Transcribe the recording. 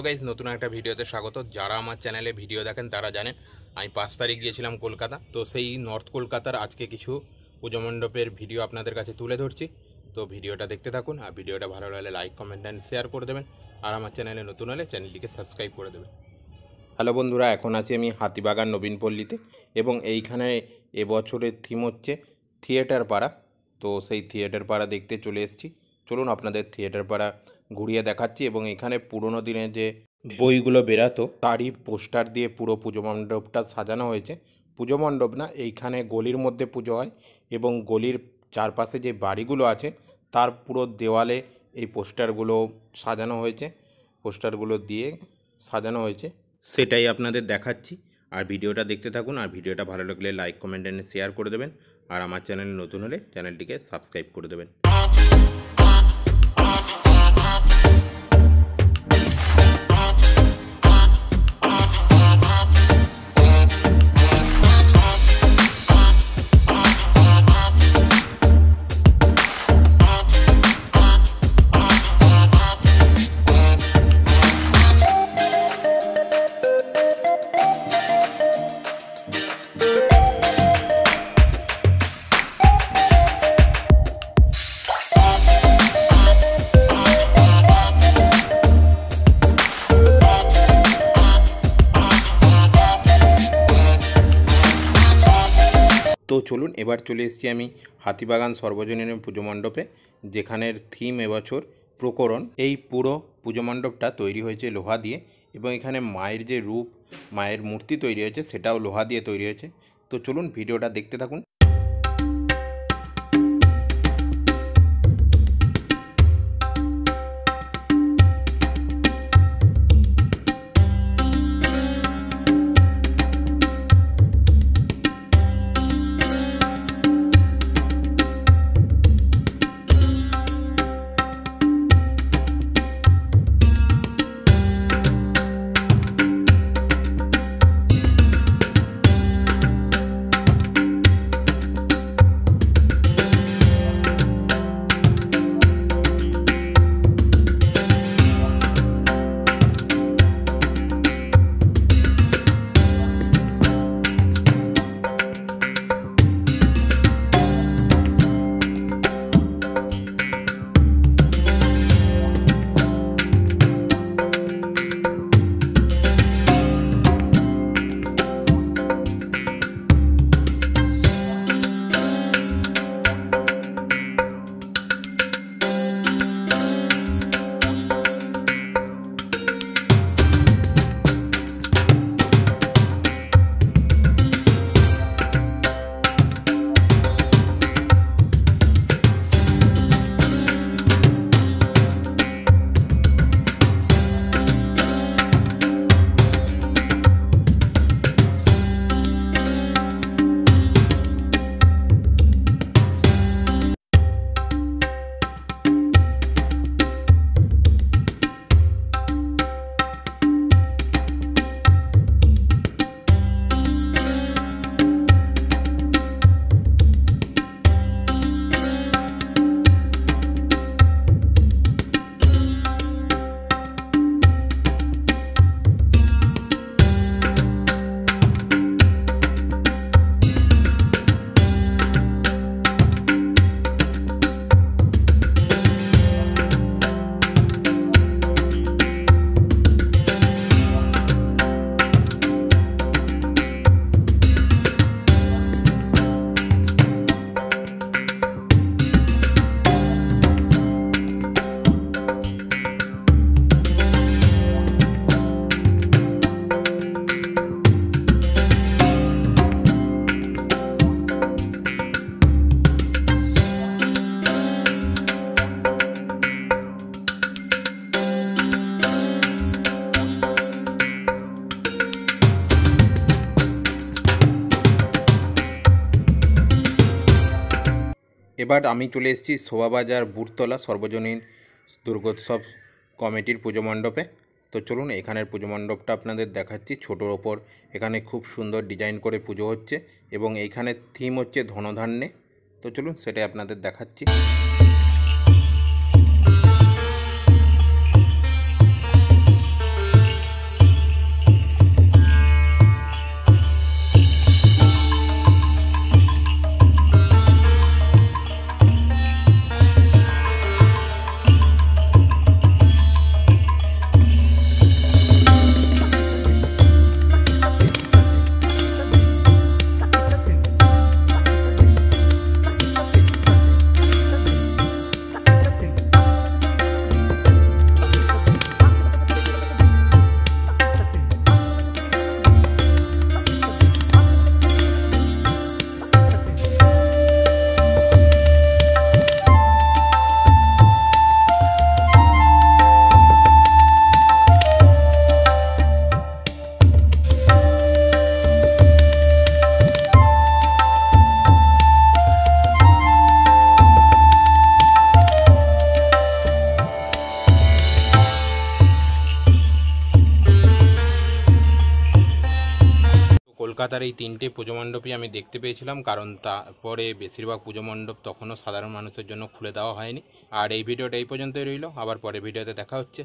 Hello guys, নতুন একটা ভিডিওতে স্বাগত। যারা আমার চ্যানেলে ভিডিও দেখেন তারা জানেন আমি 5 তারিখ গিয়েছিলাম কলকাতা। তো সেই নর্থ কলকাতার আজকে কিছু পুজো মণ্ডপের ভিডিও আপনাদের কাছে তুলে ধরছি। তো ভিডিওটা দেখতে থাকুন, আর ভিডিওটা ভালো লাগলে লাইক, কমেন্ট অ্যান্ড শেয়ার করে দেবেন। আর আমার চ্যানেলে নতুন হলে চ্যানেলটিকে সাবস্ক্রাইব করে দেবেন। হ্যালো বন্ধুরা, এখন আছি আমি হাতিবাগান নবীনপল্লীতে, এবং এইখানে এবছরের থিম হচ্ছে থিয়েটার পাড়া। তো সেই থিয়েটার পাড়া দেখতে চলে এসেছি। চলুন আপনাদের থিয়েটার পাড়া ঘুরিয়ে দেখাচ্ছি। এবং এখানে পুরোনো দিনে যে বইগুলো বেরাতো তারই পোস্টার দিয়ে পুরো পুজো মণ্ডপটা সাজানো হয়েছে। পুজো মণ্ডপ না, এইখানে গলির মধ্যে পুজো হয়, এবং গলির চারপাশে যে বাড়িগুলো আছে তার পুরো দেওয়ালে এই পোস্টারগুলো সাজানো হয়েছে। পোস্টারগুলো দিয়ে সাজানো হয়েছে, সেটাই আপনাদের দেখাচ্ছি। আর ভিডিওটা দেখতে থাকুন, আর ভিডিওটা ভালো লাগলে লাইক, কমেন্ট এন্ড শেয়ার করে দেবেন। আর আমার চ্যানেল নতুন হলে চ্যানেলটিকে সাবস্ক্রাইব করে দেবেন। তো চলুন, এবার চলে এসেছি আমি হাতিবাগান সর্বজনীন পুজো মণ্ডপে, যেখানের থিম এবছর প্রকরণ। এই পুরো পুজো মণ্ডপটা তৈরি হয়েছে লোহা দিয়ে, এবং এখানে মায়ের যে রূপ, মায়ের মূর্তি তৈরি হয়েছে সেটাও লোহা দিয়ে তৈরি হয়েছে। তো চলুন ভিডিওটা দেখতে থাকুন। এবার আমি চলে এসেছি শোভাবাজার বুটতলা সর্বজনীন দুর্গোৎসব কমিটির পুজো মণ্ডপে। তো চলুন এখানের পুজো মণ্ডপটা আপনাদের দেখাচ্ছি। ছোটোর ওপর এখানে খুব সুন্দর ডিজাইন করে পুজো হচ্ছে, এবং এইখানে থিম হচ্ছে ধনধান্যে। তো চলুন সেটাই আপনাদের দেখাচ্ছি। কলকাতার এই 3টে পুজো মণ্ডপই আমি দেখতে পেয়েছিলাম, কারণ তারপরে বেশিরভাগ পুজো মণ্ডপ তখনও সাধারণ মানুষের জন্য খুলে দেওয়া হয়নি। আর এই ভিডিওটা এই পর্যন্তই রইল, আবার পরে ভিডিওতে দেখা হচ্ছে।